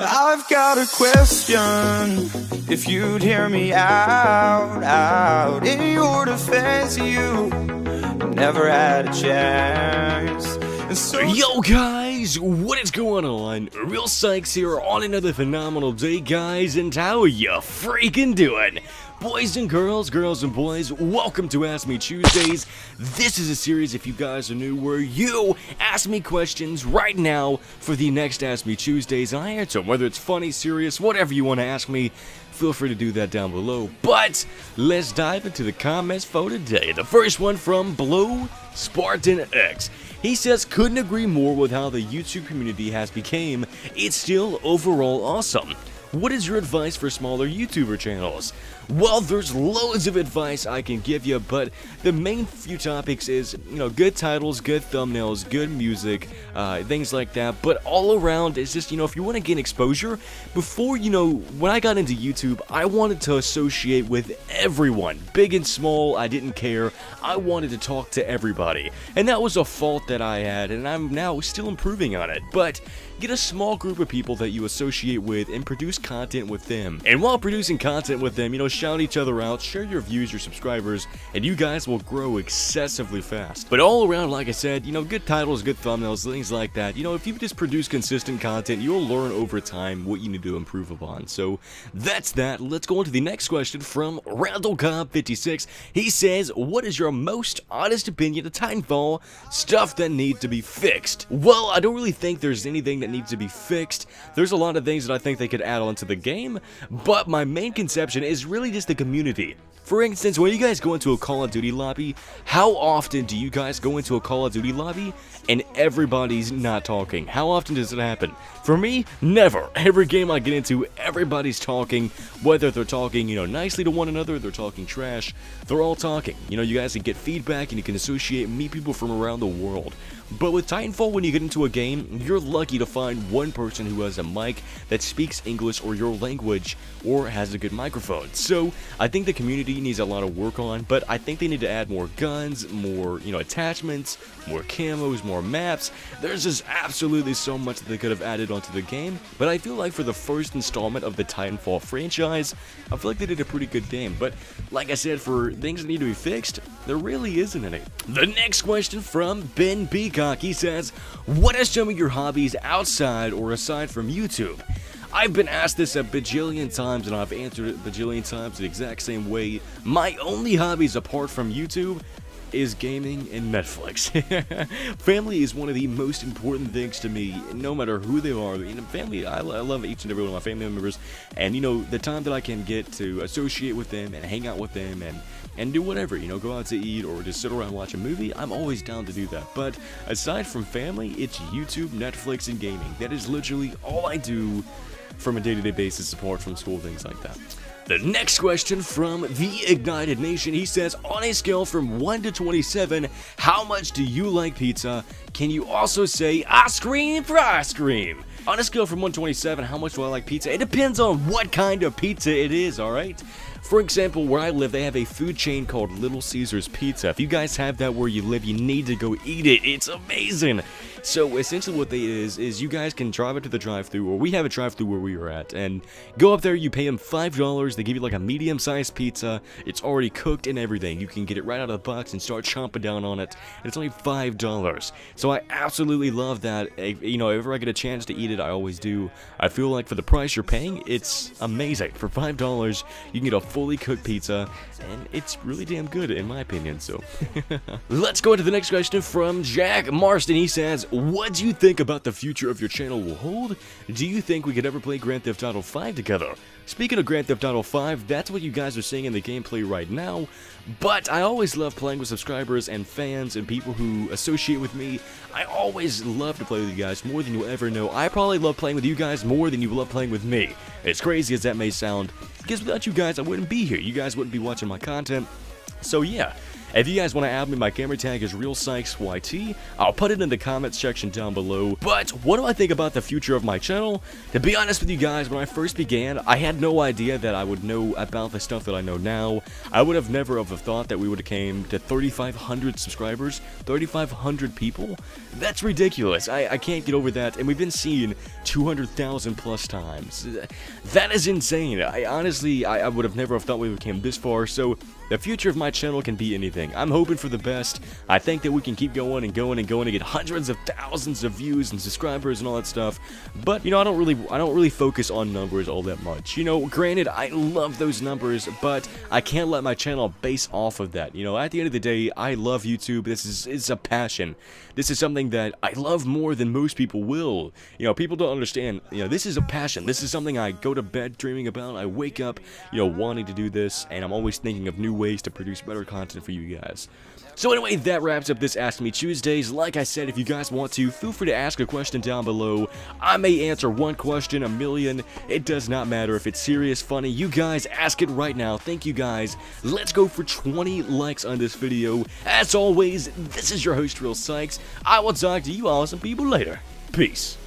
I've got a question, if you'd hear me out. In your defense, you never had a chance. And so Yo guys, what is going on? RealSykes here on another phenomenal day, guys, and how are you freaking doing? Boys and girls, girls and boys, welcome to Ask Me Tuesdays. This is a series, if you guys are new, where you ask me questions right now for the next Ask Me Tuesdays, and I answer them. Whether it's funny, serious, whatever you want to ask me, feel free to do that down below. But let's dive into the comments for today. The first one from Blue Spartan X. He says, couldn't agree more with how the YouTube community has become. It's still overall awesome. What is your advice for smaller YouTuber channels? Well, there's loads of advice I can give you, but the main few topics is, good titles, good thumbnails, good music, things like that. But all around, it's just, if you want to gain exposure, before, when I got into YouTube, I wanted to associate with everyone, big and small. I didn't care. I wanted to talk to everybody, and that was a fault that I had, and I'm now still improving on it. But get a small group of people that you associate with and produce content with them. And while producing content with them, shout each other out, share your views, your subscribers, and you guys will grow excessively fast. But all around, like I said, good titles, good thumbnails, things like that. If you just produce consistent content, you'll learn over time what you need to improve upon. So that's that. Let's go on to the next question from RandallCobb56. He says, what is your most honest opinion of Titanfall? Stuff that needs to be fixed. Well, I don't really think there's anything that needs to be fixed. There's a lot of things that I think they could add on to the game, but my main conception is really just the community. For instance, when you guys go into a Call of Duty lobby, how often do you guys go into a Call of Duty lobby and everybody's not talking? How often does it happen? For me, never. Every game I get into, everybody's talking, whether they're talking, nicely to one another, they're talking trash, they're all talking. You guys can get feedback and you can associate, meet people from around the world. But with Titanfall, when you get into a game, you're lucky to find one person who has a mic that speaks English or your language or has a good microphone. So I think the community needs a lot of work on, but I think they need to add more guns, more, attachments, more camos, more maps. There's just absolutely so much that they could have added onto the game, but I feel like for the first installment of the Titanfall franchise, I feel like they did a pretty good game. But like I said, for things that need to be fixed, there really isn't any. The next question from Ben Peacock. He says, what are some of your hobbies outside or aside from YouTube? I've been asked this a bajillion times and I've answered it a bajillion times the exact same way. My only hobbies apart from YouTube is gaming and Netflix. Family is one of the most important things to me, no matter who they are. Family, I love each and every one of my family members, and the time that I can get to associate with them and hang out with them and do whatever, go out to eat or just sit around and watch a movie, I'm always down to do that. But aside from family, it's YouTube, Netflix, and gaming. That is literally all I do from a day-to-day basis apart from school, things like that. The next question from The Ignited Nation, he says, on a scale from 1 to 27, how much do you like pizza? Can you also say, Icecream for ice cream? On a scale from 1 to 27, how much do I like pizza? It depends on what kind of pizza it is, alright? For example, where I live, they have a food chain called Little Caesars Pizza. If you guys have that where you live, you need to go eat it. It's amazing. So essentially what they is you guys can drive it to the drive-thru, or we have a drive-thru where we were at, and go up there, you pay them $5, they give you like a medium-sized pizza, it's already cooked and everything, you can get it right out of the box and start chomping down on it, and it's only $5. So I absolutely love that. If ever I get a chance to eat it, I always do. I feel like for the price you're paying, it's amazing. For $5, you can get a fully cooked pizza, and it's really damn good in my opinion, so. Let's go into the next question from Jack Marston. He says, what do you think about the future of your channel will hold? Do you think we could ever play Grand Theft Auto 5 together? Speaking of Grand Theft Auto 5, that's what you guys are seeing in the gameplay right now, but I always love playing with subscribers and fans and people who associate with me. I always love to play with you guys more than you'll ever know. I probably love playing with you guys more than you love playing with me. As crazy as that may sound, because without you guys, I wouldn't be here. You guys wouldn't be watching my content. So yeah, If you guys want to add me, my gamer tag is RealSykesYT. I'll put it in the comments section down below. But what do I think about the future of my channel? To be honest with you guys, when I first began, I had no idea that I would know about the stuff that I know now. I would have never have thought that we would have came to 3,500 subscribers, 3,500 people. That's ridiculous. I can't get over that, and we've been seen 200,000 plus times. That is insane. I honestly would have never have thought we would came this far. So the future of my channel can be anything. I'm hoping for the best. I think that we can keep going and going and going and get hundreds of thousands of views and subscribers and all that stuff. But you know, I don't really focus on numbers all that much. You know, granted, I love those numbers, but I can't let my channel base off of that. You know, at the end of the day, I love YouTube. It's a passion. This is something that I love more than most people will. You know, people don't understand. You know, this is a passion. This is something I go to bed dreaming about. I wake up, you know, wanting to do this, and I'm always thinking of new ways to produce better content for you guys. So anyway, that wraps up this Ask Me Tuesdays. Like I said, if you guys want to, feel free to ask a question down below. I may answer one question, a million. It does not matter if it's serious, funny. You guys ask it right now. Thank you guys. Let's go for 20 likes on this video. As always, this is your host, RealSykes. I will talk to you awesome people later. Peace.